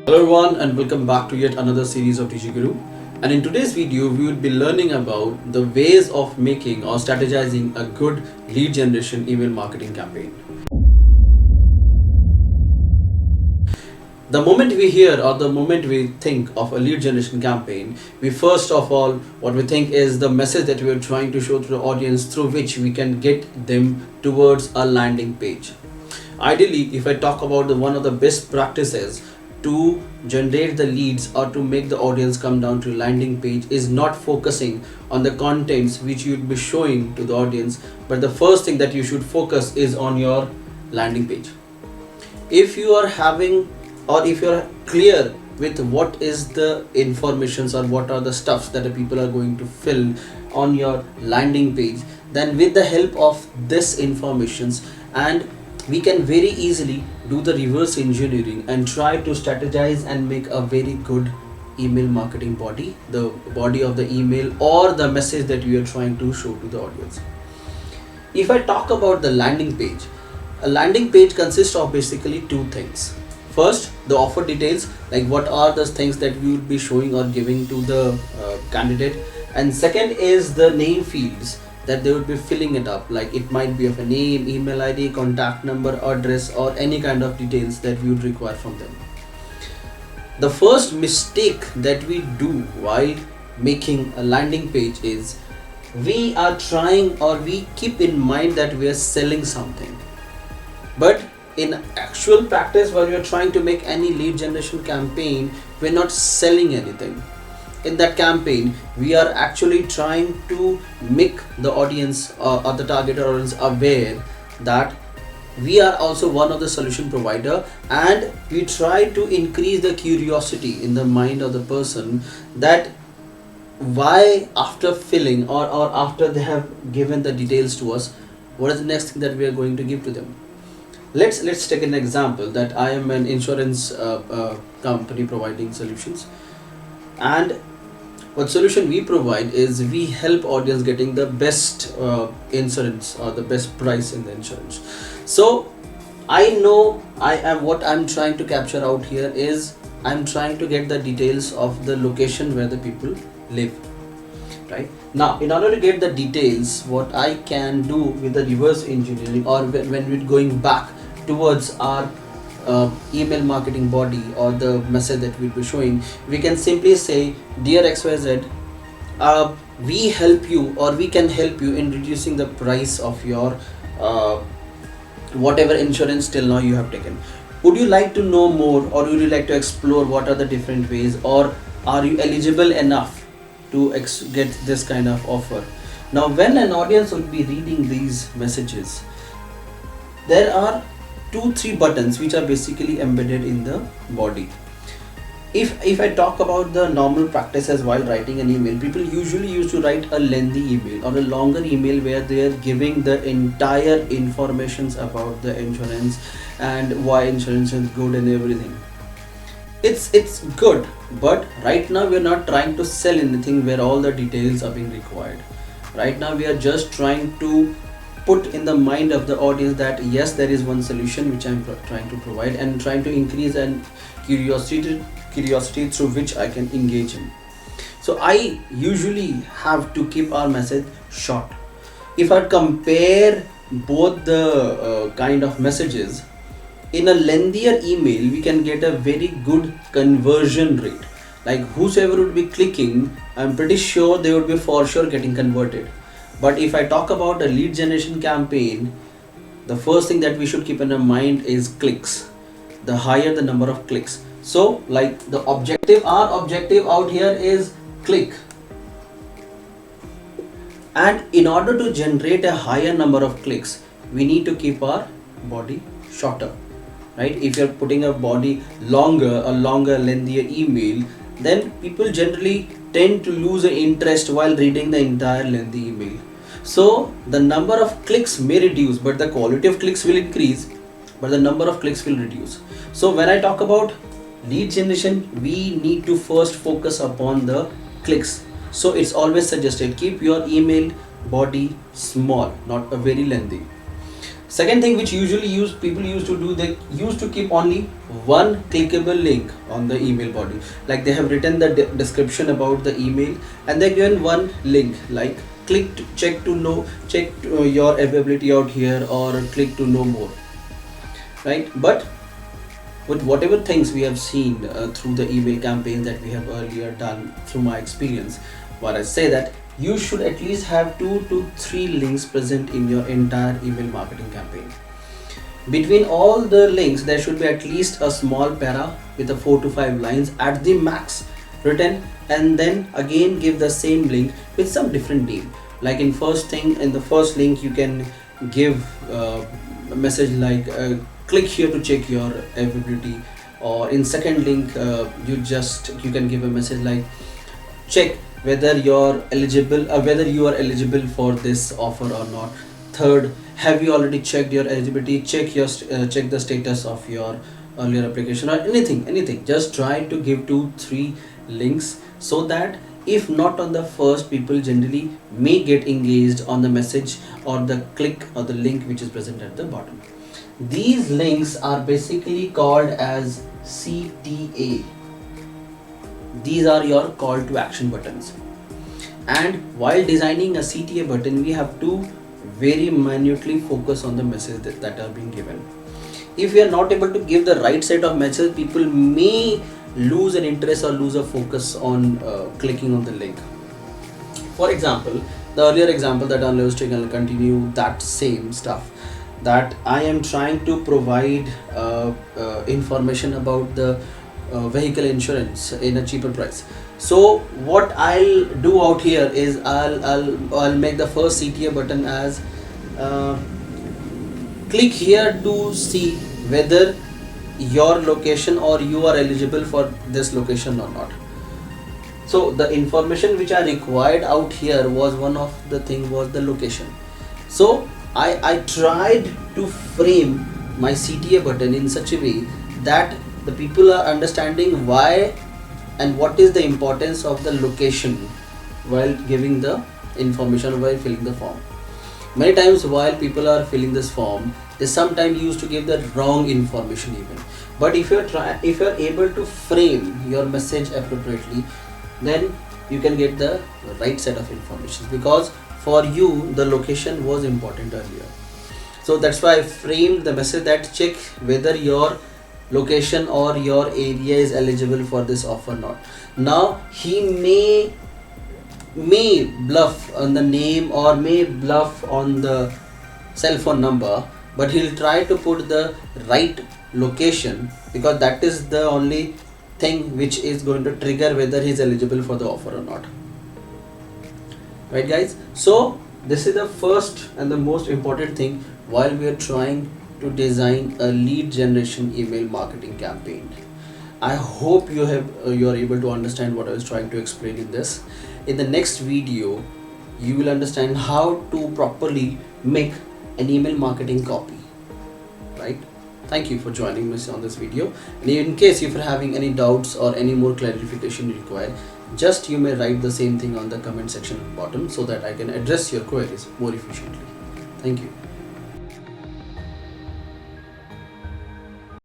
Hello everyone and welcome back to yet another series of TG Guru. And in today's video we will be learning about the ways of making or strategizing a good lead generation email marketing campaign. The moment we hear or the moment we think of a lead generation campaign, we first of all what we think is the message that we are trying to show to the audience through which we can get them towards a landing page. Ideally, if I talk about one of the best practices to generate the leads or to make the audience come down to landing page is not focusing on the contents which you'd be showing to the audience, but the first thing that you should focus is on your landing page. If you are having or if you're clear with what is the informations or what are the stuffs that the people are going to fill on your landing page, then with the help of this informations, and we can very easily do the reverse engineering and try to strategize and make a very good email marketing body, the body of the email or the message that you are trying to show to the audience. If I talk about the landing page, a landing page consists of basically two things. First, the offer details, like what are the things that we would be showing or giving to the candidate, and second is the name fields that they would be filling it up, like it might be of a name, email ID, contact number, address, or any kind of details that we would require from them. The first mistake that we do while making a landing page is we are trying or we keep in mind that we are selling something, but in actual practice, while you're trying to make any lead generation campaign, we're not selling anything. In that campaign, we are actually trying to make the audience or the target audience aware that we are also one of the solution provider, and we try to increase the curiosity in the mind of the person that why after filling or after they have given the details to us, what is the next thing that we are going to give to them. Let's take an example that I am an insurance company providing solutions, and what solution we provide is we help audience getting the best insurance or the best price in the insurance. So I know what I'm trying to capture out here is I'm trying to get the details of the location where the people live. Right now, in order to get the details, what I can do with the reverse engineering or when we're going back towards our email marketing body or the message that we'll be showing, we can simply say, dear XYZ, we help you or we can help you in reducing the price of your whatever insurance till now you have taken. Would you like to know more, or would you like to explore what are the different ways, or are you eligible enough to get this kind of offer? Now, when an audience will be reading these messages, there are 2-3 buttons which are basically embedded in the body. If I talk about the normal practices while writing an email, people usually used to write a lengthy email or a longer email where they are giving the entire informations about the insurance and why insurance is good and everything. It's good, but right now we are not trying to sell anything where all the details are being required. Right now we are just trying to put in the mind of the audience that yes, there is one solution which I'm trying to provide, and trying to increase and curiosity through which I can engage in. So I usually have to keep our message short. If I compare both the kind of messages, in a lengthier email we can get a very good conversion rate. Like whosoever would be clicking, I'm pretty sure they would be for sure getting converted. But if I talk about a lead generation campaign, the first thing that we should keep in our mind is clicks. The higher the number of clicks. So like our objective out here is click. And in order to generate a higher number of clicks, we need to keep our body shorter. Right? If you're putting a body longer, lengthier email, then people generally tend to lose an interest while reading the entire lengthy email. So the number of clicks may reduce, but the quality of clicks will increase, but the number of clicks will reduce. So when I talk about lead generation, we need to first focus upon the clicks. So it's always suggested keep your email body small, not a very lengthy. Second thing which usually people used to do, they used to keep only one clickable link on the email body. Like they have written the description about the email and they're given one link like click to check your availability out here, or click to know more, right? But with whatever things we have seen through the email campaigns that we have earlier done, through my experience, what I say that you should at least have 2 to 3 links present in your entire email marketing campaign. Between all the links there should be at least a small para with a 4 to 5 lines at the max written, and then again give the same link with some different name. Like in the first link you can give a message like click here to check your availability, or in second link you can give a message like check whether you're eligible, whether you are eligible for this offer or not. Third, have you already checked your eligibility, check the status of your earlier application, or anything. Just try to give 2-3 links, so that if not on the first, people generally may get engaged on the message or the click or the link which is present at the bottom. These links are basically called as CTA. These are your call to action buttons. And while designing a CTA button, we have to very minutely focus on the message that are being given. If we are not able to give the right set of message, people may lose an interest or lose a focus on clicking on the link. For example, the earlier example that I was taking, I'll continue that same stuff, that I am trying to provide information about the vehicle insurance in a cheaper price. So what I'll do out here is I'll make the first CTA button as click here to see whether your location or you are eligible for this location or not. So the information which I required out here was one of the thing was the location. So I tried to frame my CTA button in such a way that the people are understanding why and what is the importance of the location while giving the information, while filling the form. Many times while people are filling this form, they sometimes used to give the wrong information even. But if you're able to frame your message appropriately, then you can get the right set of information, because for you the location was important earlier. So that's why I framed the message that check whether your location or your area is eligible for this offer or not. Now he may bluff on the name or may bluff on the cell phone number, but he'll try to put the right location, because that is the only thing which is going to trigger whether he's eligible for the offer or not. Right guys, so this is the first and the most important thing while we are trying to design a lead generation email marketing campaign. I hope you are able to understand what I was trying to explain in this. In the next video you will understand how to properly make an email marketing copy, right? Thank you for joining me on this video, and in case if you're having any doubts or any more clarification you require, just you may write the same thing on the comment section bottom, so that I can address your queries more efficiently. Thank you.